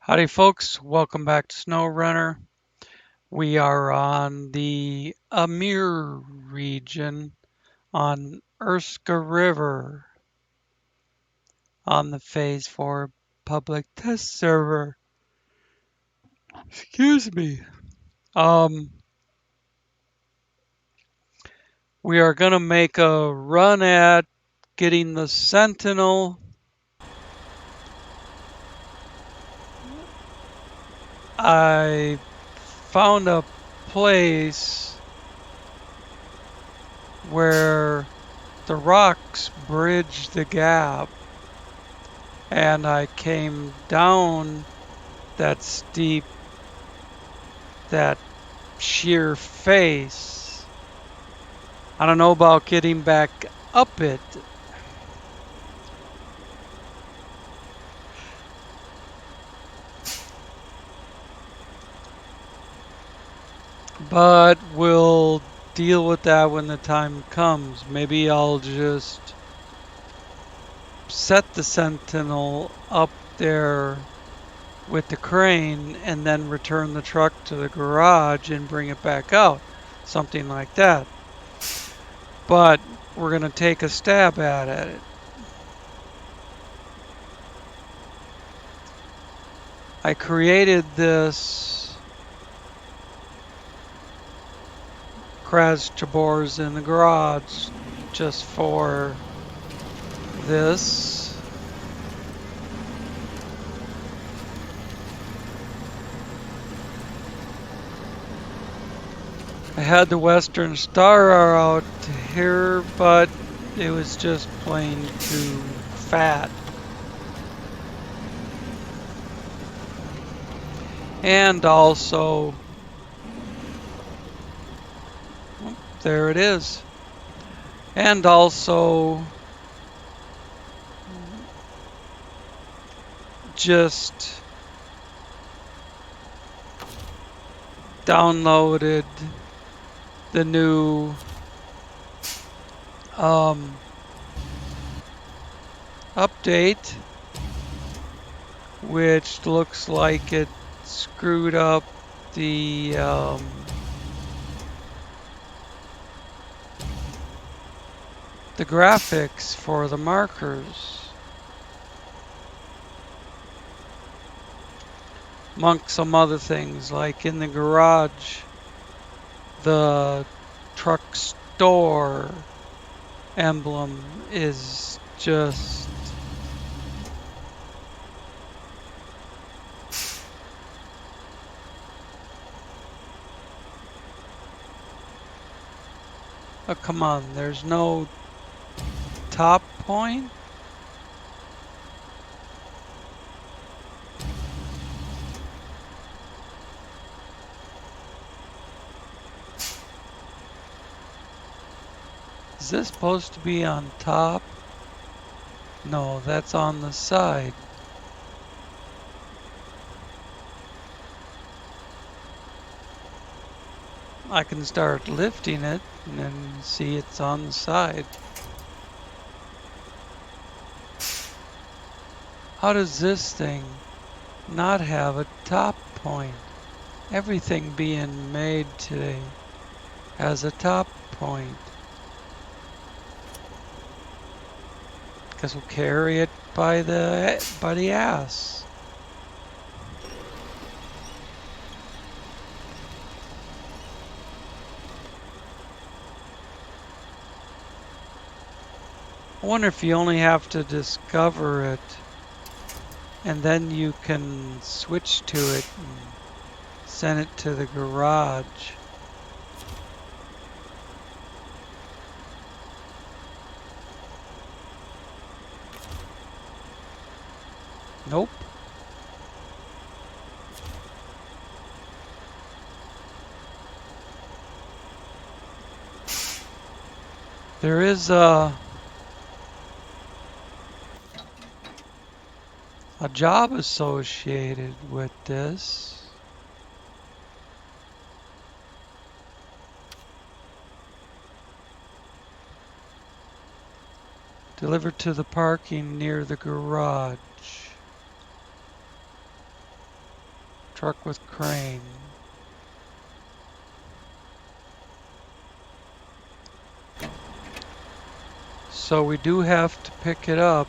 Howdy folks, welcome back to SnowRunner. We are on the Amur region on Urska River on the Phase 4 public test server. Excuse me. We are gonna make a run at getting the Sentinel. I found a place where the rocks bridge the gap, and I came down that steep, that sheer face. I don't know about getting back up it. But we'll deal with that when the time comes. Maybe I'll just set the Sentinel up there with the crane and then return the truck to the garage and bring it back out. Something like that. But we're going to take a stab at it. I created this crash bores in the garage just for this. I had the Western Star out here, but it was just plain too fat. And also, there it is. And also, just downloaded the new update, which looks like it screwed up the graphics for the markers. Among some other things, like in the garage, the truck store emblem is just oh, come on, there's no top point? Is this supposed to be on top? No, that's on the side. I can start lifting it and then see it's on the side. How does this thing not have a top point? Everything being made today has a top point. Because we'll carry it by the ass. I wonder if you only have to discover it and then you can switch to it and send it to the garage. Nope. There is a job associated with this. Delivered to the parking near the garage. Truck with crane. So we do have to pick it up.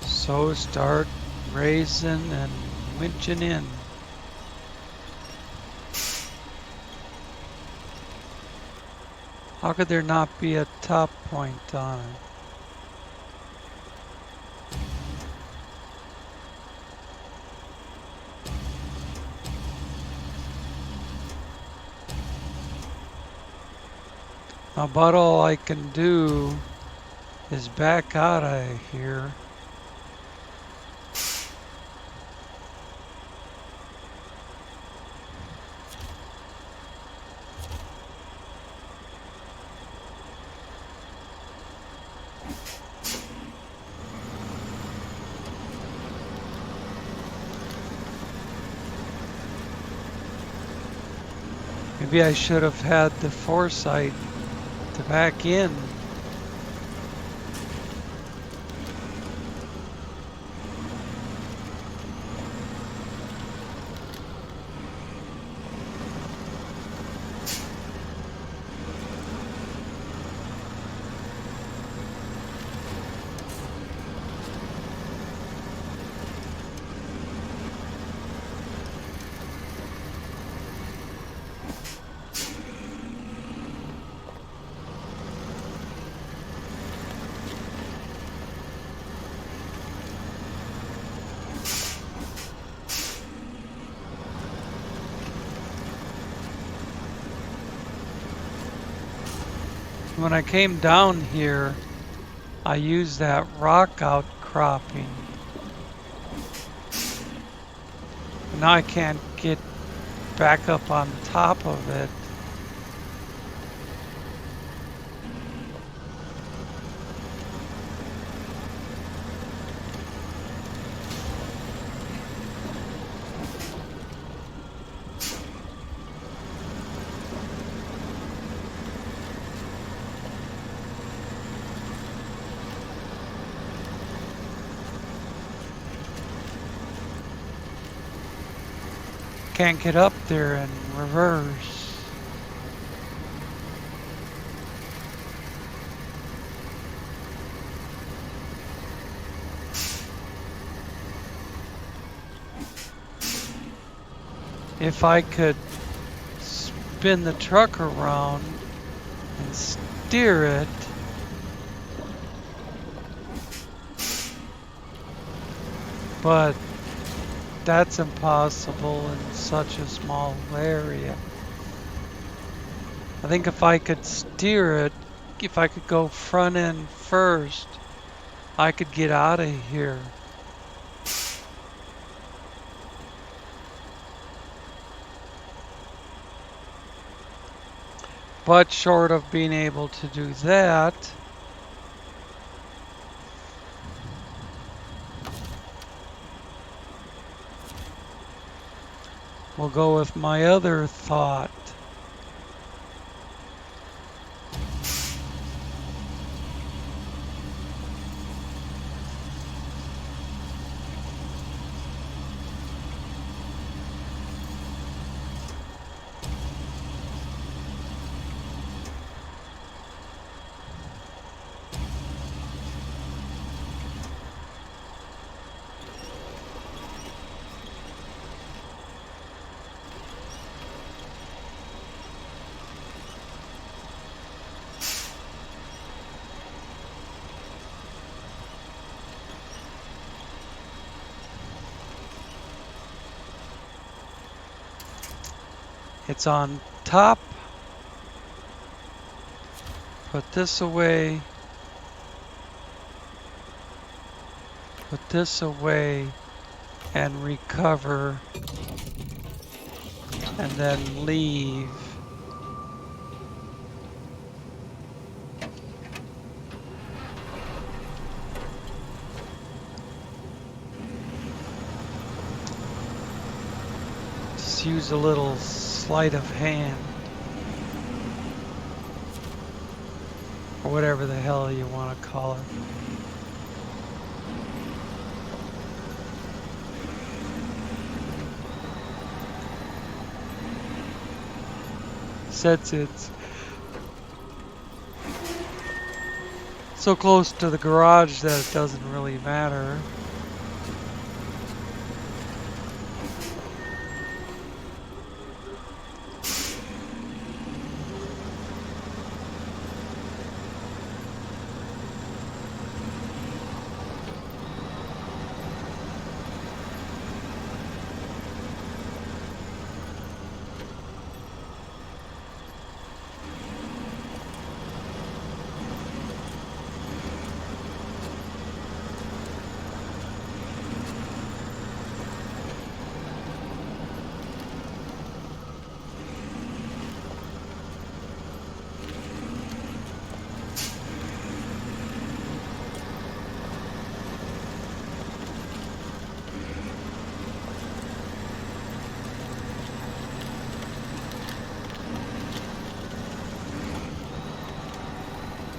So start raising and winching in. How could there not be a top point on it? About all I can do is back out of here. Maybe I should have had the foresight to back in. When I came down here, I used that rock outcropping. Now I can't get back up on top of it. Can't get up there in reverse. If I could spin the truck around and steer it, but that's impossible in such a small area. I think if I could steer it, if I could go front end first, I could get out of here. But short of being able to do that, we'll go with my other thought. It's on top. Put this away. Put this away and recover. And then leave. Just use a little sleight of hand. or whatever the hell you want to call it. Since it's so close to the garage that it doesn't really matter.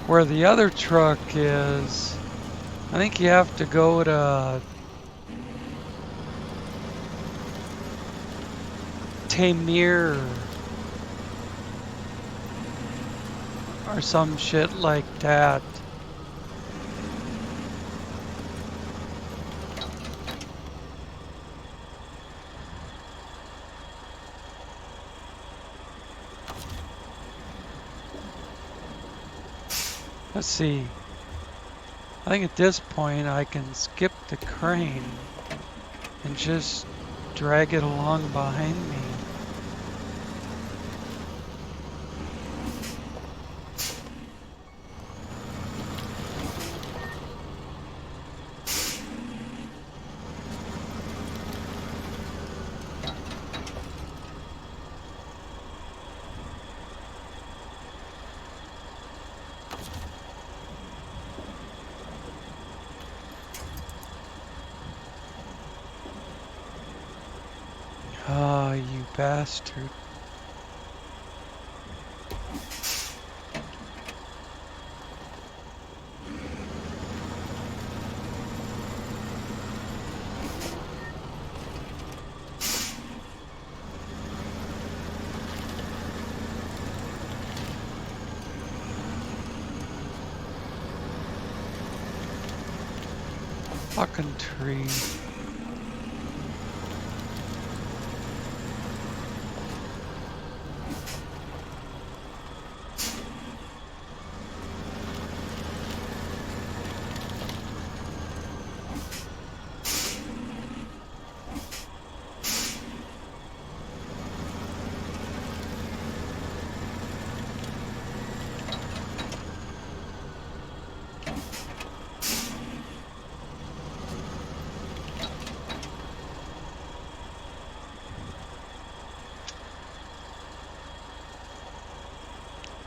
Where the other truck is, I think you have to go to Amur or some shit like that. Let's see. I think at this point I can skip the crane and just drag it along behind me. Ah, you bastard. Fucking tree.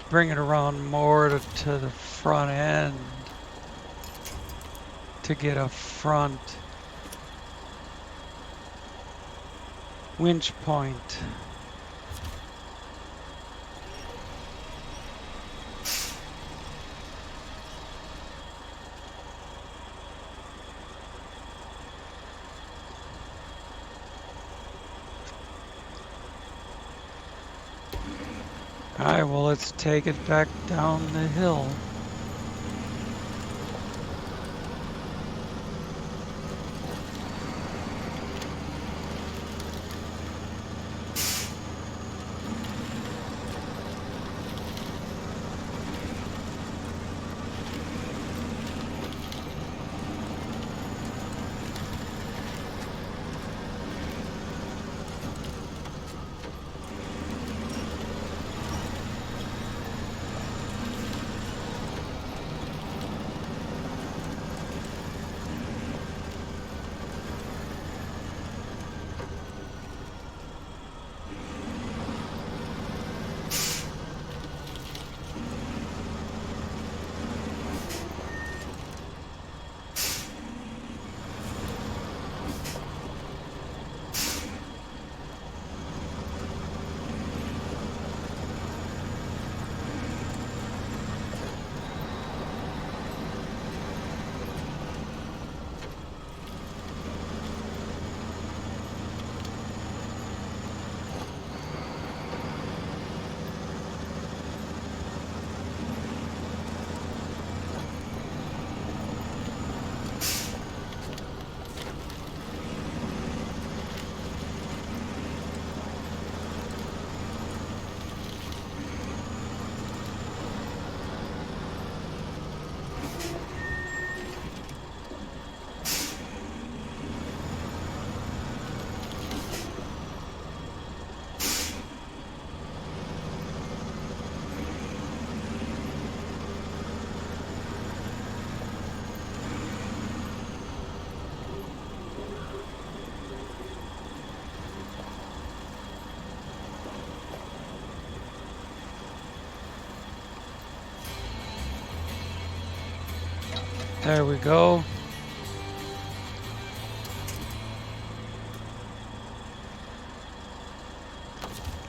Bring it around more to the front end to get a front winch point. Alright, well, let's take it back down the hill. There we go.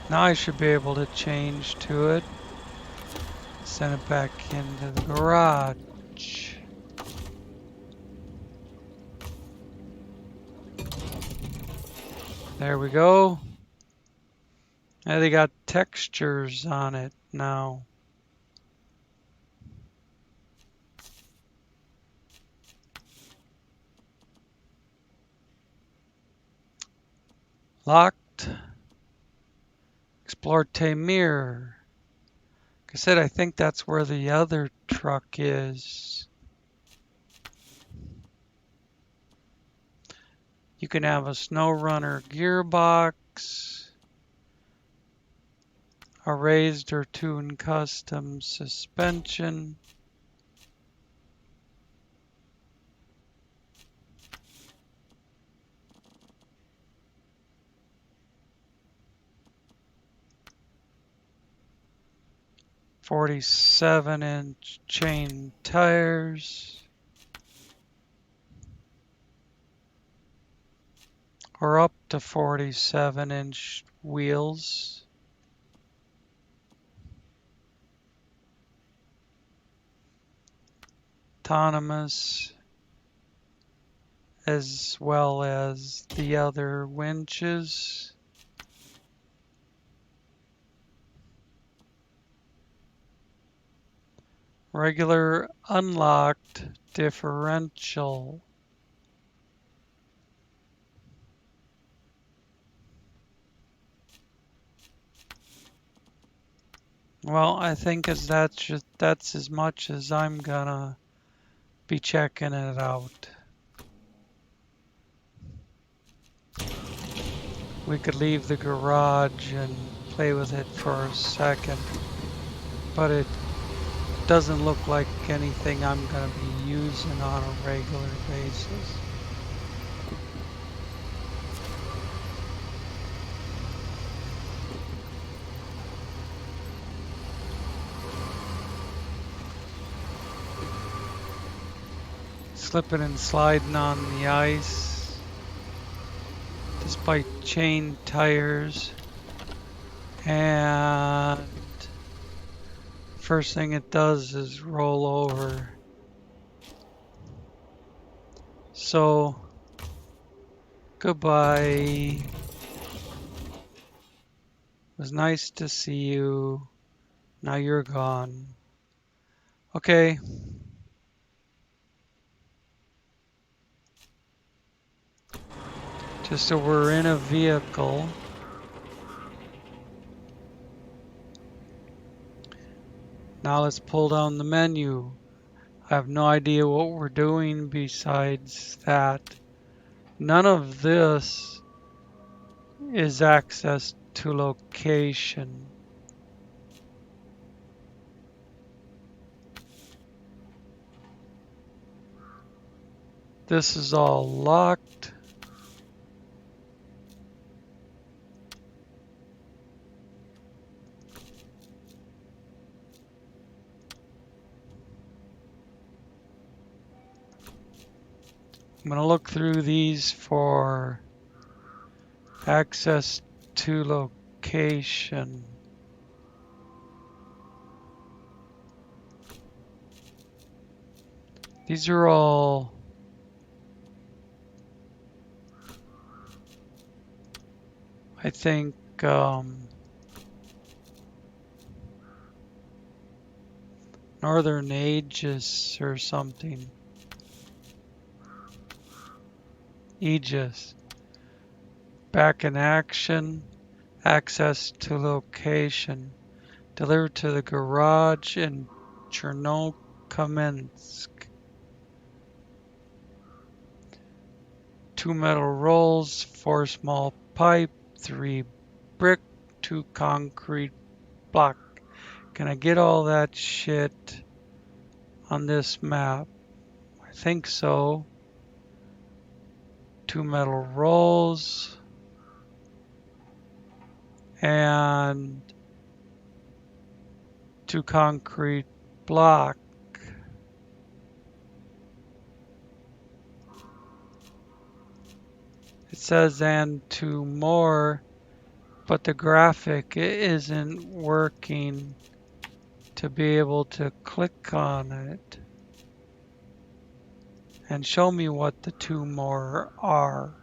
Now I should be able to change to it. Send it back into the garage. There we go. Now they got textures on it now. Locked. Explore Tamir. Like I said, I think that's where the other truck is. You can have a SnowRunner gearbox, a raised or tuned custom suspension, .47-inch chain tires, or up to 47-inch wheels. Autonomous, as well as the other winches. Regular unlocked differential. Well, I think that's as much as I'm gonna be checking it out. We could leave the garage and play with it for a second, but it doesn't look like anything I'm gonna be using on a regular basis. Slipping and sliding on the ice, despite chain tires, and first thing it does is roll over. So, goodbye. It was nice to see you. Now you're gone. Okay. Just so we're in a vehicle. Now let's pull down the menu. I have no idea what we're doing besides that. None of this is access to location. This is all locked. I'm going to look through these for access to location. These are all I think Northern Aegis or something. Aegis. Back in action. Access to location. Delivered to the garage in Chernokamensk. 2 metal rolls, 4 small pipe, 3 brick, 2 concrete block. Can I get all that shit on this map? I think so. 2 metal rolls and 2 concrete block. It says and 2 more, but the graphic isn't working to be able to click on it and show me what the 2 more are.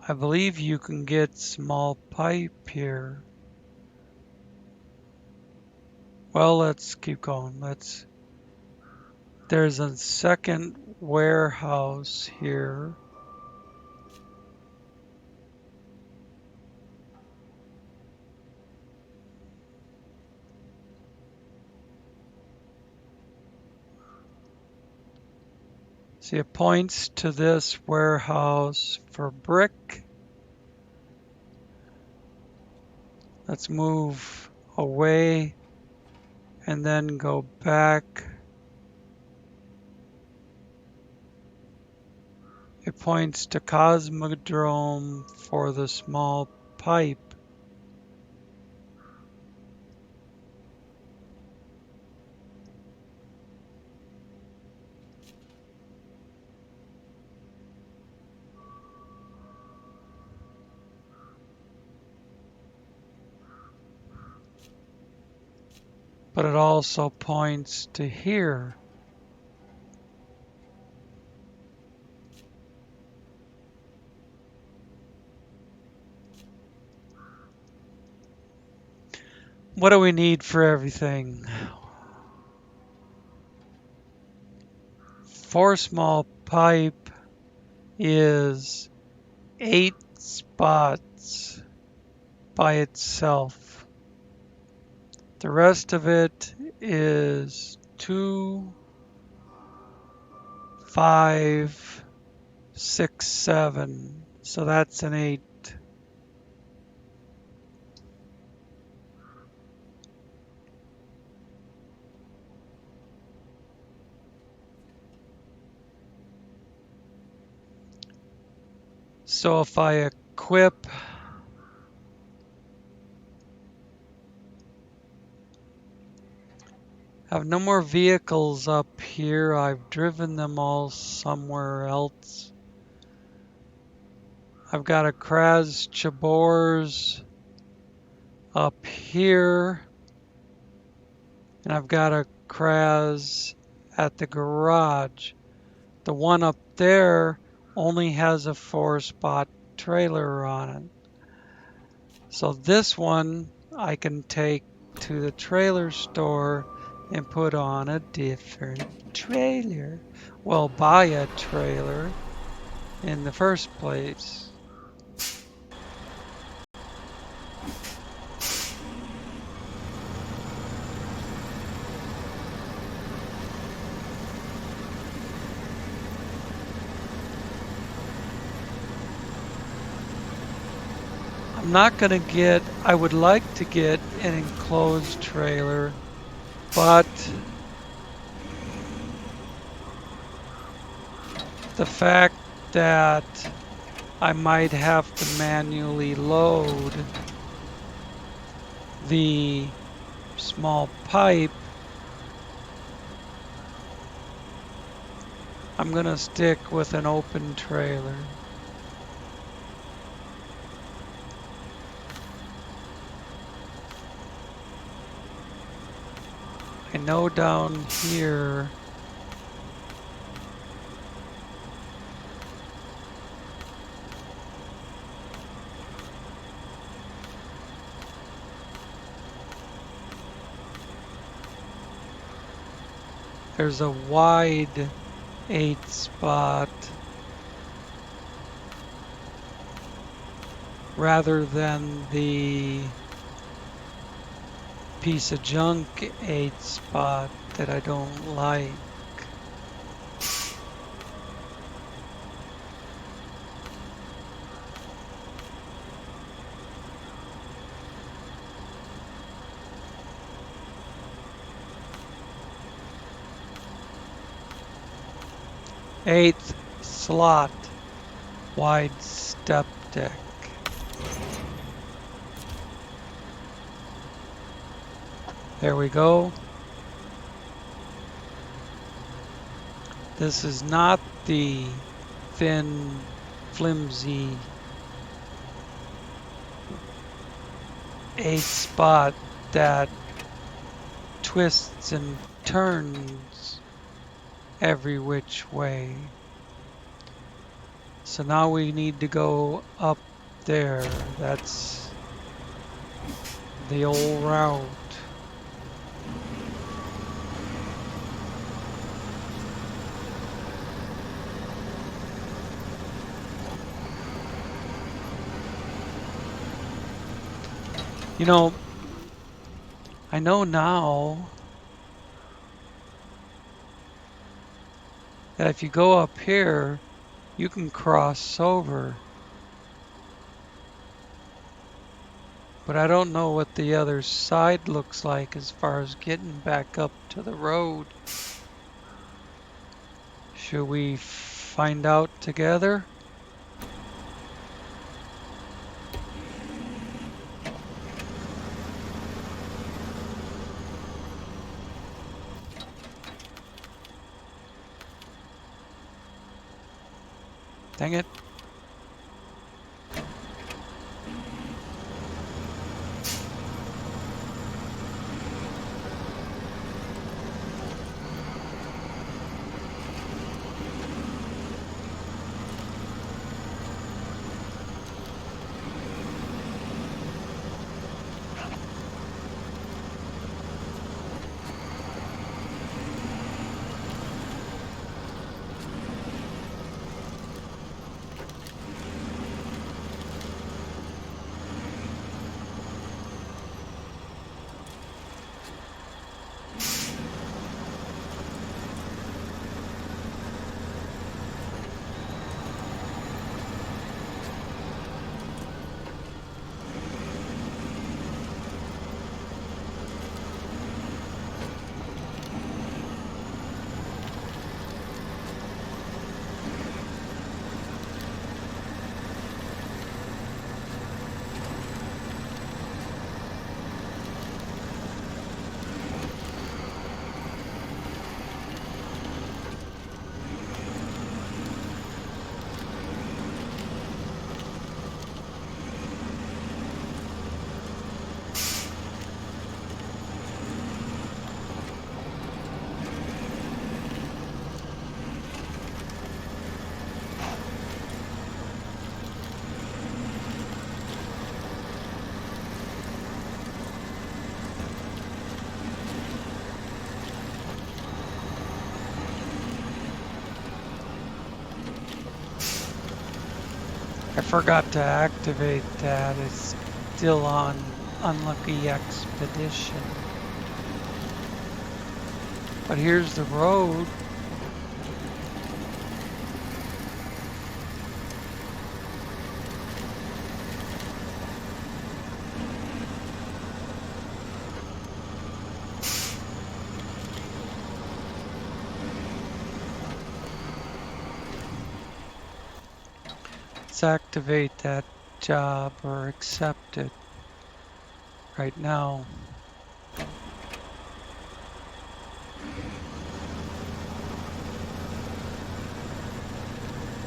I believe you can get small pipe here. Well, let's keep going. There's a second warehouse here. See, it points to this warehouse for brick. Let's move away and then go back. It points to Cosmodrome for the small pipe. But it also points to here. What do we need for everything? 4 small pipe is 8 spots by itself. The rest of it is 2, 5, 6, 7. So that's an 8. So if I equip I have no more vehicles up here. I've driven them all somewhere else. I've got a Kraz Chabor's up here. And I've got a Kraz at the garage. The one up there only has a 4-spot trailer on it. So this one I can take to the trailer store and put on a different trailer. Well, buy a trailer in the first place. I'm not gonna get, I would like to get an enclosed trailer, but the fact that I might have to manually load the small pipe, I'm gonna stick with an open trailer. I know down here there's a wide 8-spot rather than the piece of junk 8-spot that I don't like. Eighth slot, wide step deck. There we go. This is not the thin, flimsy 8 spot that twists and turns every which way. So now we need to go up there. That's the old route. You know, I know now that if you go up here, you can cross over. But I don't know what the other side looks like as far as getting back up to the road. Should we find out together? Dang it. I forgot to activate that. It's still on Unlucky Expedition. But here's the road. Let's activate that job or accept it right now.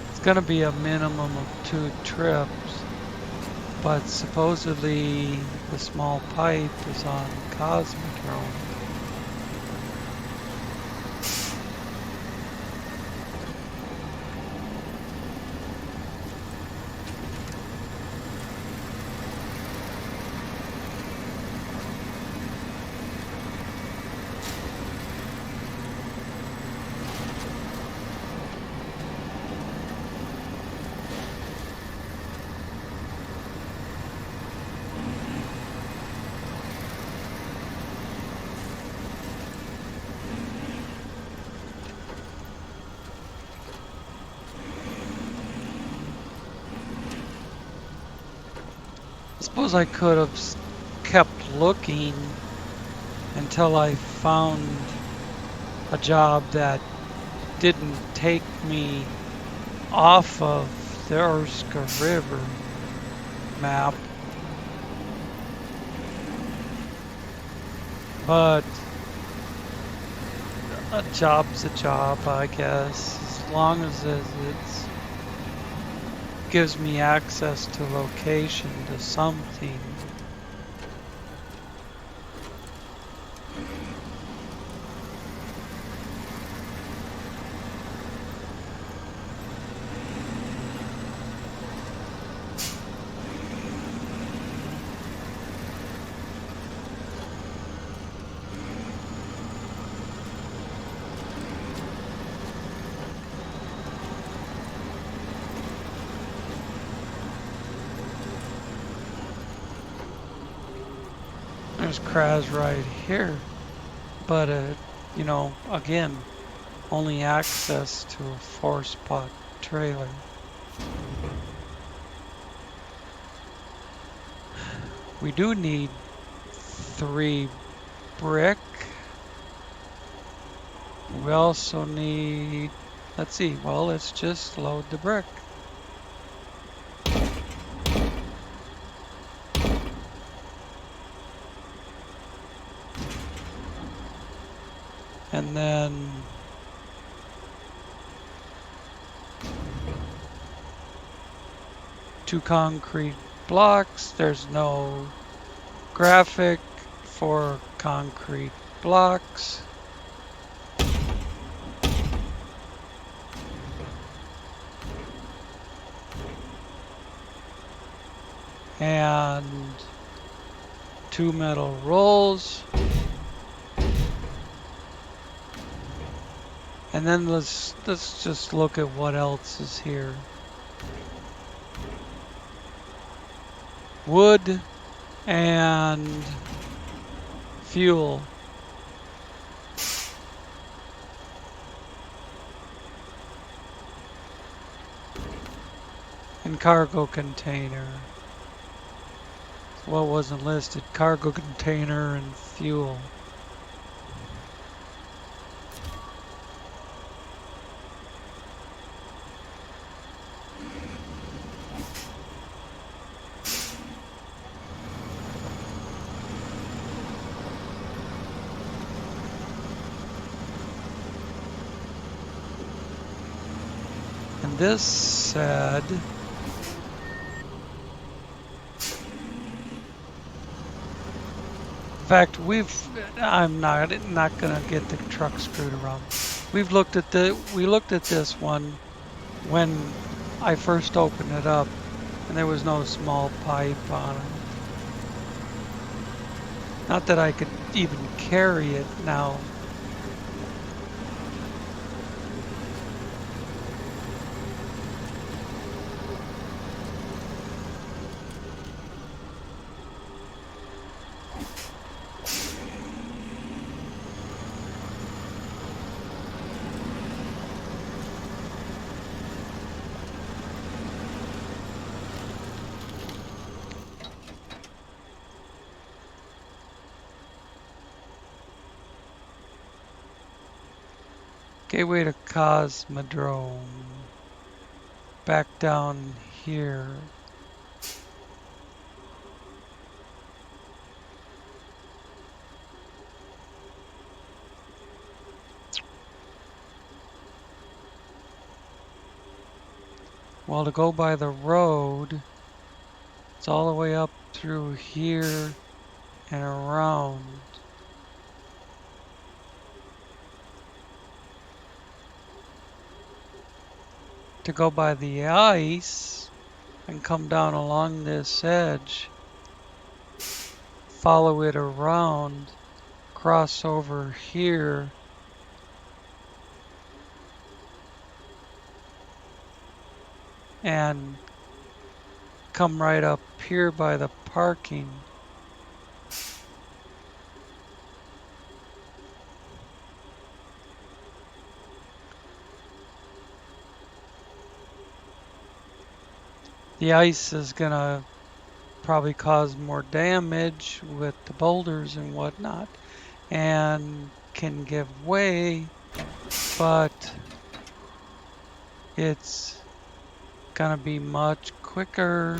It's gonna be a minimum of 2 trips, but supposedly the small pipe is on Cosmodrome. Suppose I could have kept looking until I found a job that didn't take me off of the Urska River map. But A job's a job, I guess, as long as it gives me access to location to something. There's Kraz right here, but you know, again, only access to a 4-spot trailer. We do need 3 brick. We also need, let's see, well, let's just load the brick. And then two concrete blocks. There's no graphic for concrete blocks. And 2 metal rolls. And then let's just look at what else is here. Wood and fuel. And cargo container. What wasn't listed? Cargo container and fuel. And this said, in fact, I'm not gonna get the truck screwed around. We looked at this one when I first opened it up, and there was no small pipe on it. Not that I could even carry it now. Gateway to Cosmodrome. Back down here. Well, to go by the road, it's all the way up through here and around. To go by the ice and come down along this edge, follow it around, cross over here, and come right up here by the parking. The ice is gonna probably cause more damage with the boulders and whatnot, and can give way, but it's gonna be much quicker.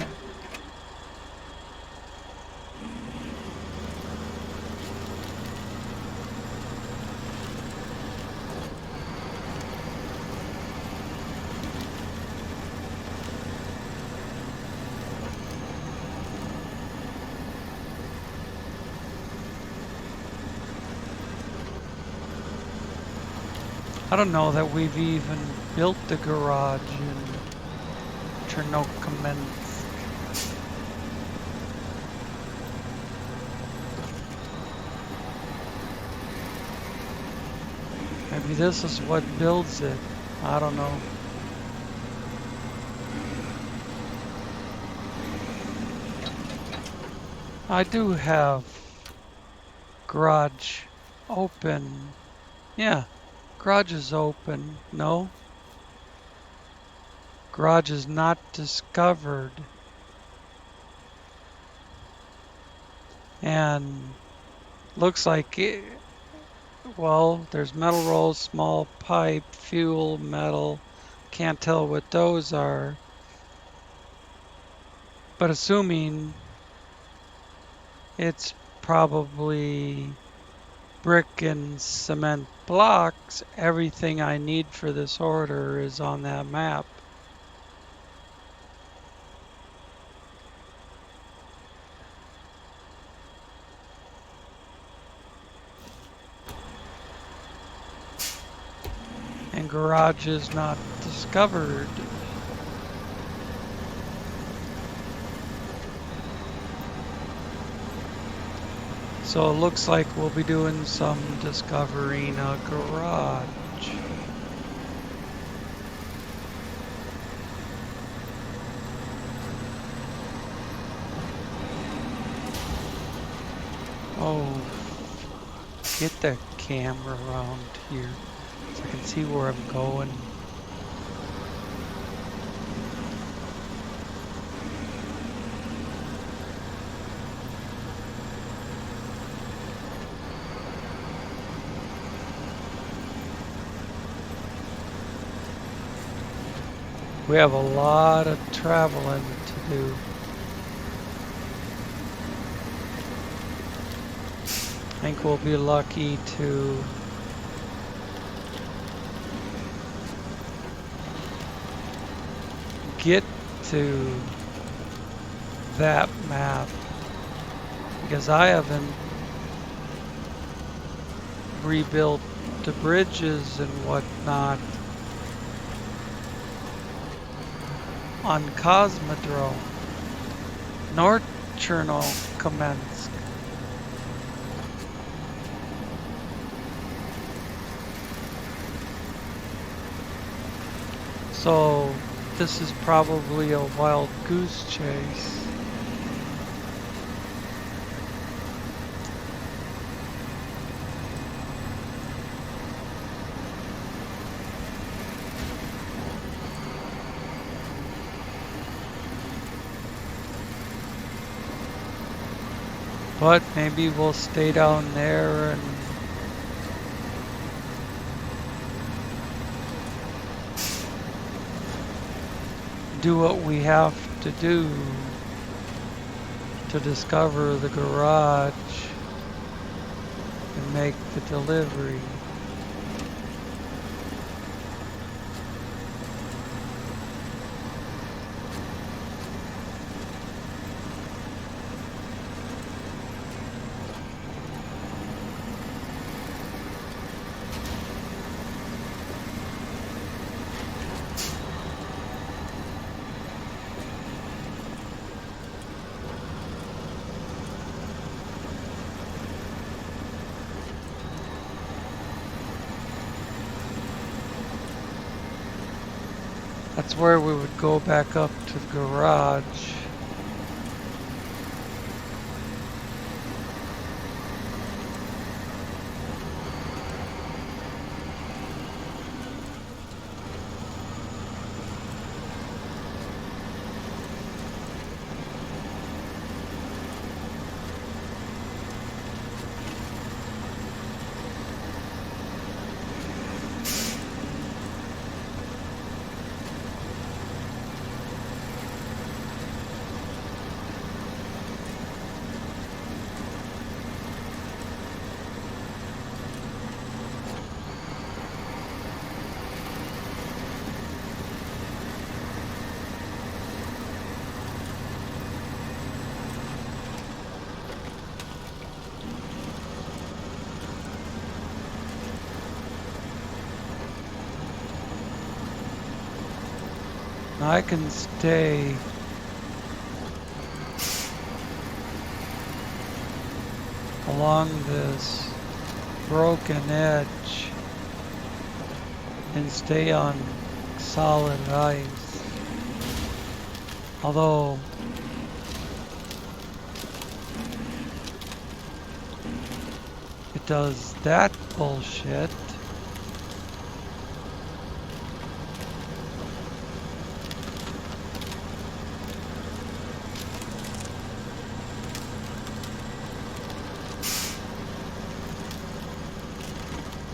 I don't know that we've even built the garage in Chernokamensk. Maybe this is what builds it. I don't know. I do have garage open. Yeah, garage is open. No? Garage is not discovered. And looks like it, well, there's metal rolls, small pipe, fuel, metal. Can't tell what those are. But assuming it's probably brick and cement blocks, everything I need for this order is on that map. And garage is not discovered. So it looks like we'll be doing some discovering a garage. Oh, get the camera around here so I can see where I'm going. We have a lot of traveling to do. I think we'll be lucky to get to that map because I haven't rebuilt the bridges and whatnot on Cosmodrome, nor Chernokamensk. So this is probably a wild goose chase. But maybe we'll stay down there and do what we have to do to discover the garage and make the delivery. That's where we would go back up to the garage. I can stay along this broken edge and stay on solid ice. Although it does that bullshit,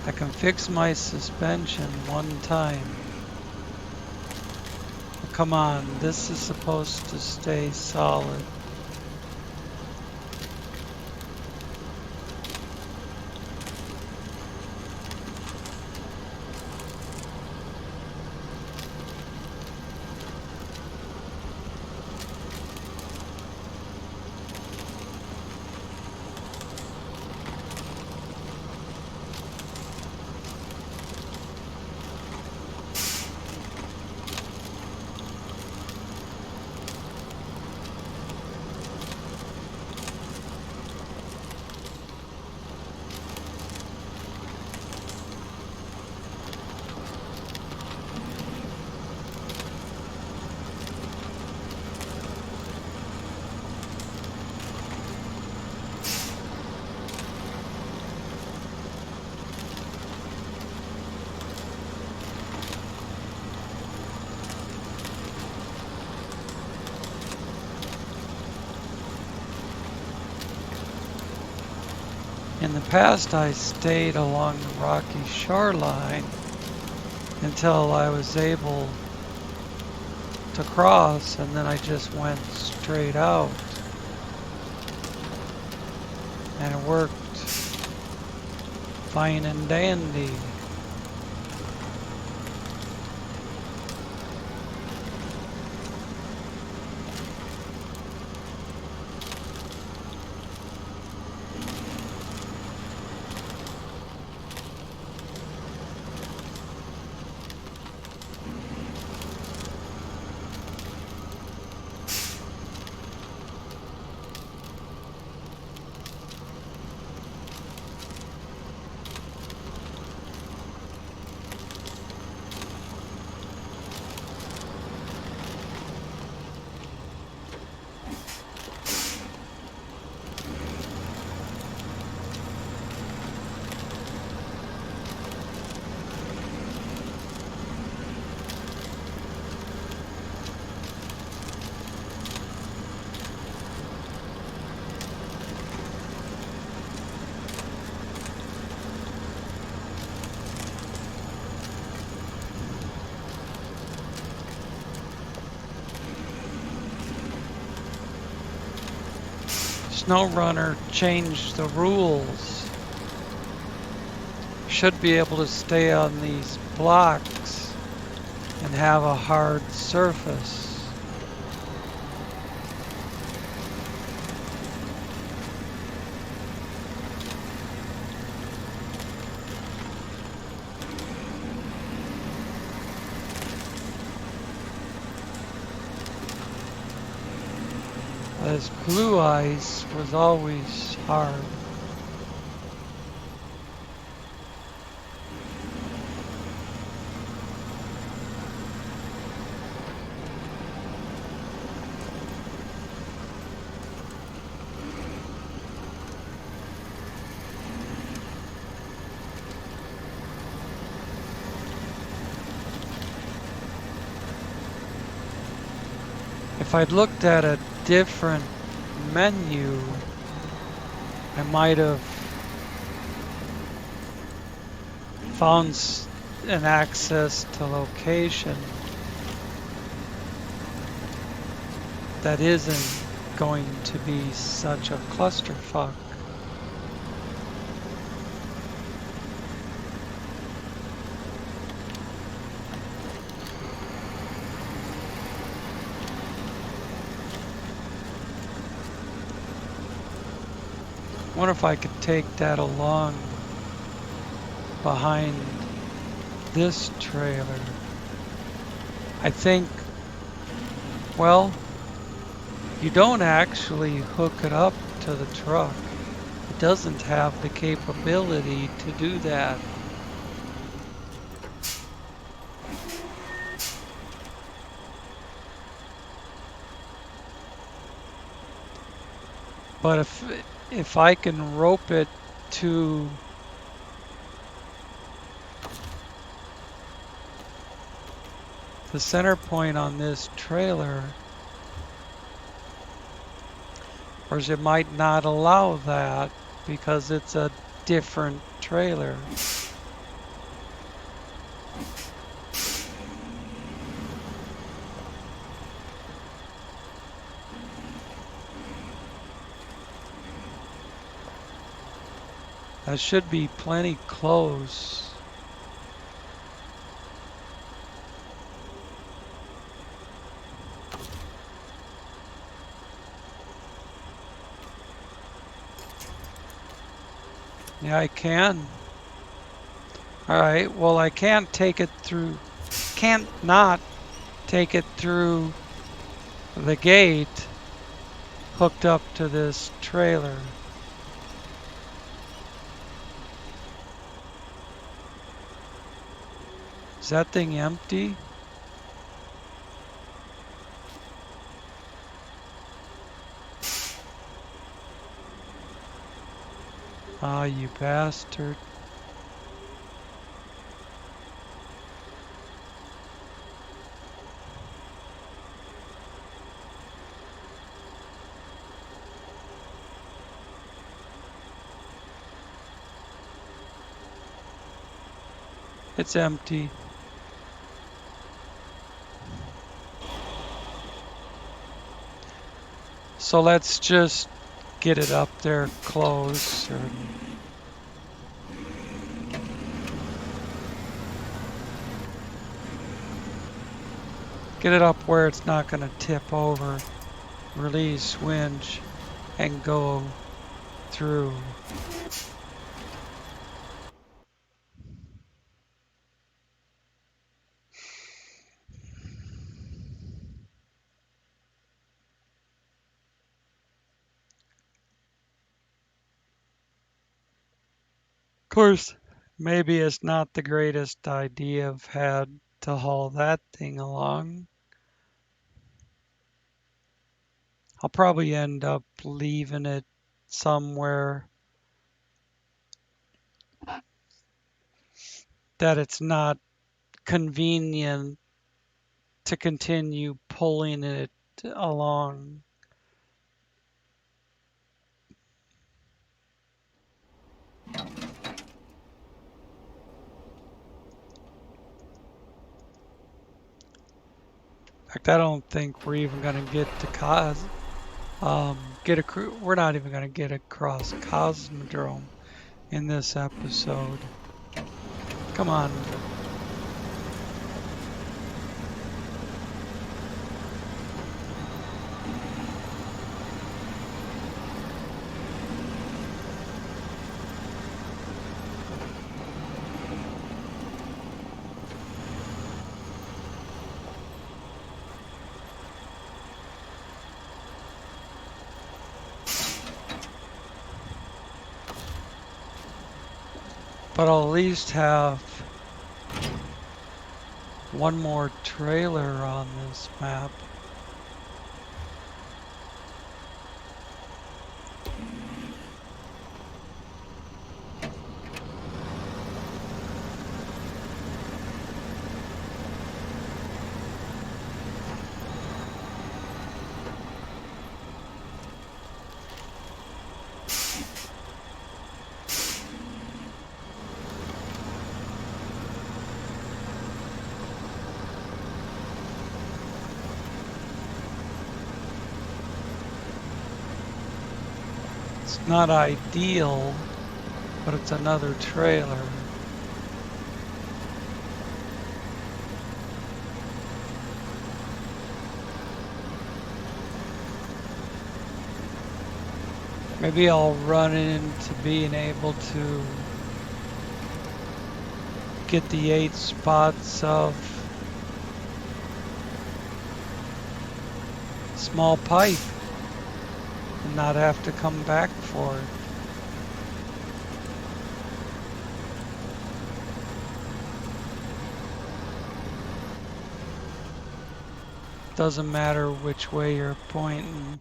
I can fix my suspension one time. But come on, this is supposed to stay solid. In the past, I stayed along the rocky shoreline until I was able to cross, and then I just went straight out. And it worked fine and dandy. SnowRunner changed the rules. Should be able to stay on these blocks and have a hard surface. This blue ice was always hard. If I'd looked at a different menu, I might have found an access to location that isn't going to be such a clusterfuck. I wonder if I could take that along behind this trailer. I think Well, you don't actually hook it up to the truck. It doesn't have the capability to do that. But if I can rope it to the center point on this trailer, or it might not allow that because it's a different trailer. That should be plenty close. Yeah, I can. All right, well, I can't take it through, can't not take it through the gate hooked up to this trailer. Is that thing empty? Ah, you bastard. It's empty. So let's just get it up there close. Get it up where it's not going to tip over. Release winch and go through. Of course, maybe it's not the greatest idea I've had to haul that thing along. I'll probably end up leaving it somewhere that it's not convenient to continue pulling it along. In fact, I don't think we're even going to get to we're not even going to get across Cosmodrome in this episode. Come on. But I'll at least have one more trailer on this map. It's not ideal, but it's another trailer. Maybe I'll run into being able to get the 8 spots of small pipe and not have to come back for it. Doesn't matter which way you're pointing.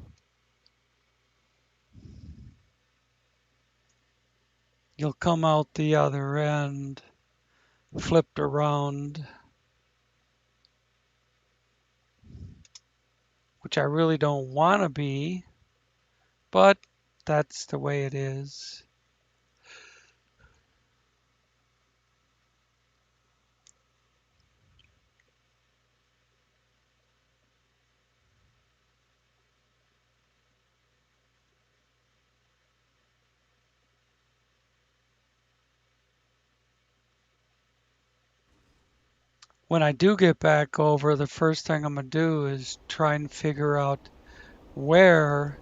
You'll come out the other end, flipped around, which I really don't want to be, but that's the way it is. When I do get back over, the first thing I'm going to do is try and figure out where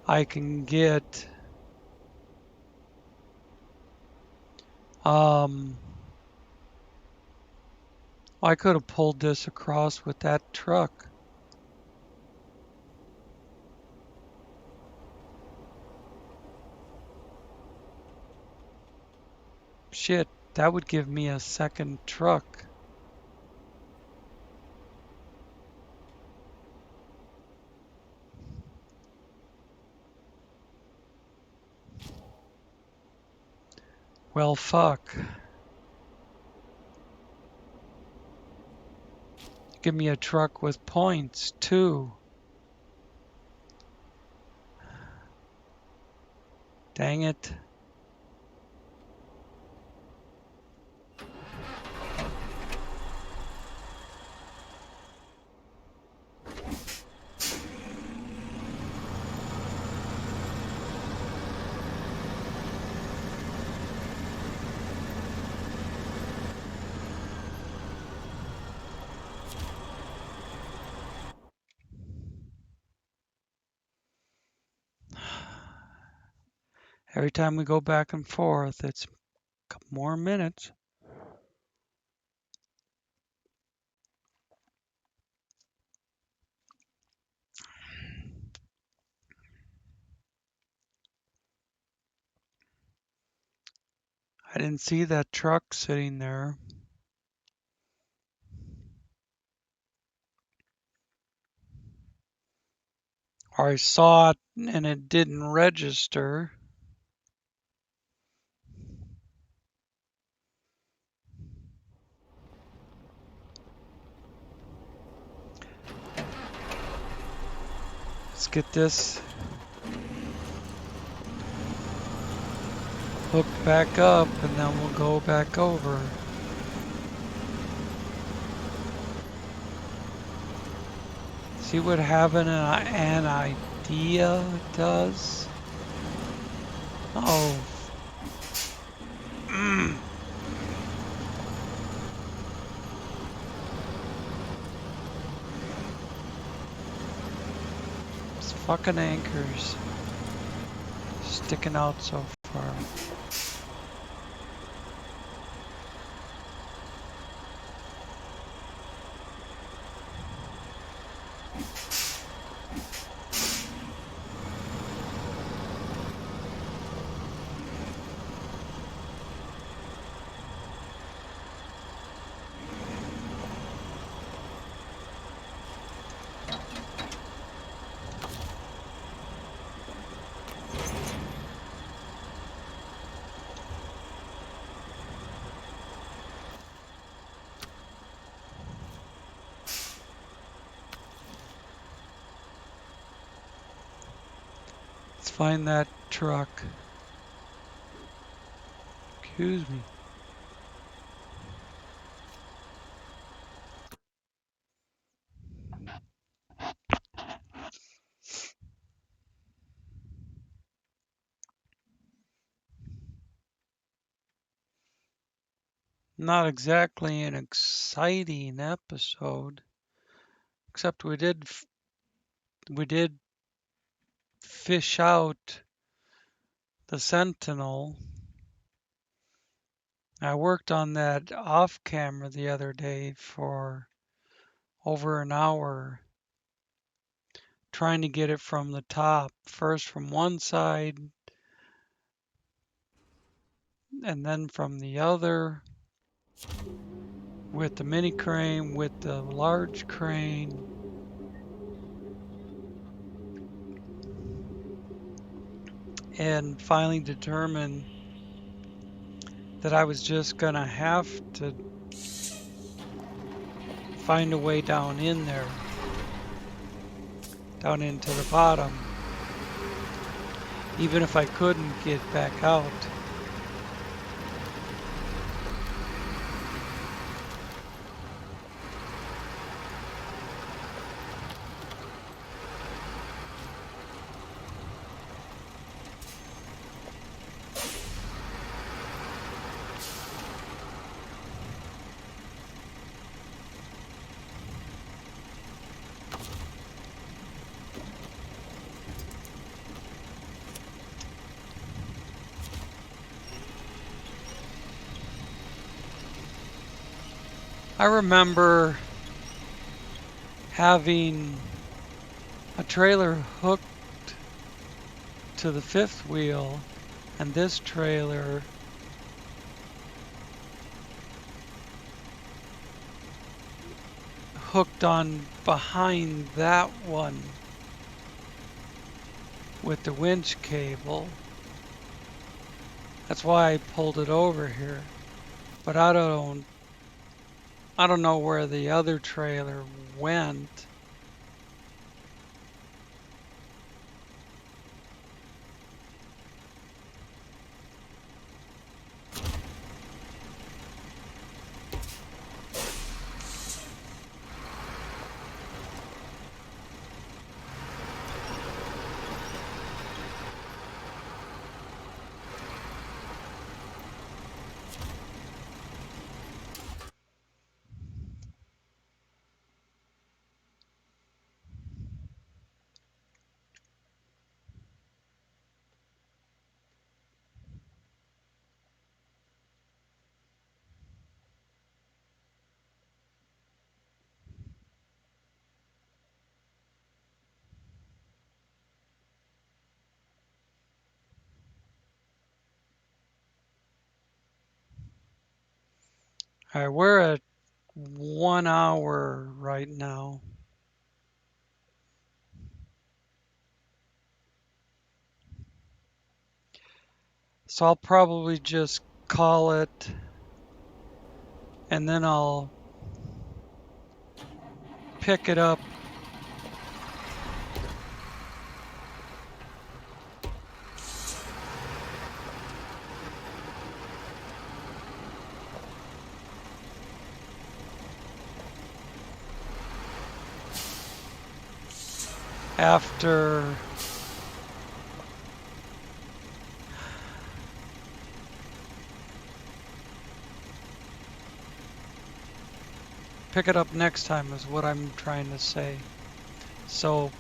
I can get I could have pulled this across with that truck. Shit, that would give me a second truck. Well, fuck. Give me a truck with points, too. Dang it. Every time we go back and forth, it's a couple more minutes. I didn't see that truck sitting there. Or I saw it and it didn't register. Let's get this hooked back up and then we'll go back over. See what having an idea does? Oh. It's fucking anchors sticking out so far. Let's find that truck. Excuse me. Not exactly an exciting episode, except we did fish out the Sentinel. I worked on that off camera the other day for over an hour trying to get it from the top, first from one side and then from the other, with the mini crane, with the large crane. And finally determined that I was just gonna have to find a way down in there, down into the bottom, even if I couldn't get back out. I remember having a trailer hooked to the fifth wheel and this trailer hooked on behind that one with the winch cable. That's why I pulled it over here. But I don't know where the other trailer went. All right, we're at 1 hour right now. So I'll probably just call it, and then I'll pick it up after pick it up next time is what I'm trying to say. So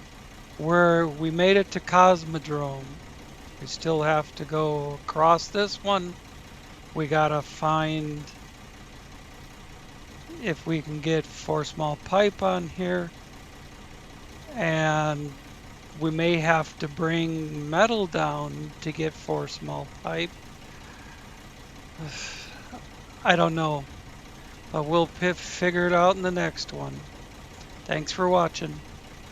we made it to Cosmodrome. We still have to go across this one. We gotta find if we can get 4 small pipe on here, and we may have to bring metal down to get 4 small pipe. I don't know, but we'll figure it out in the next one. Thanks for watching.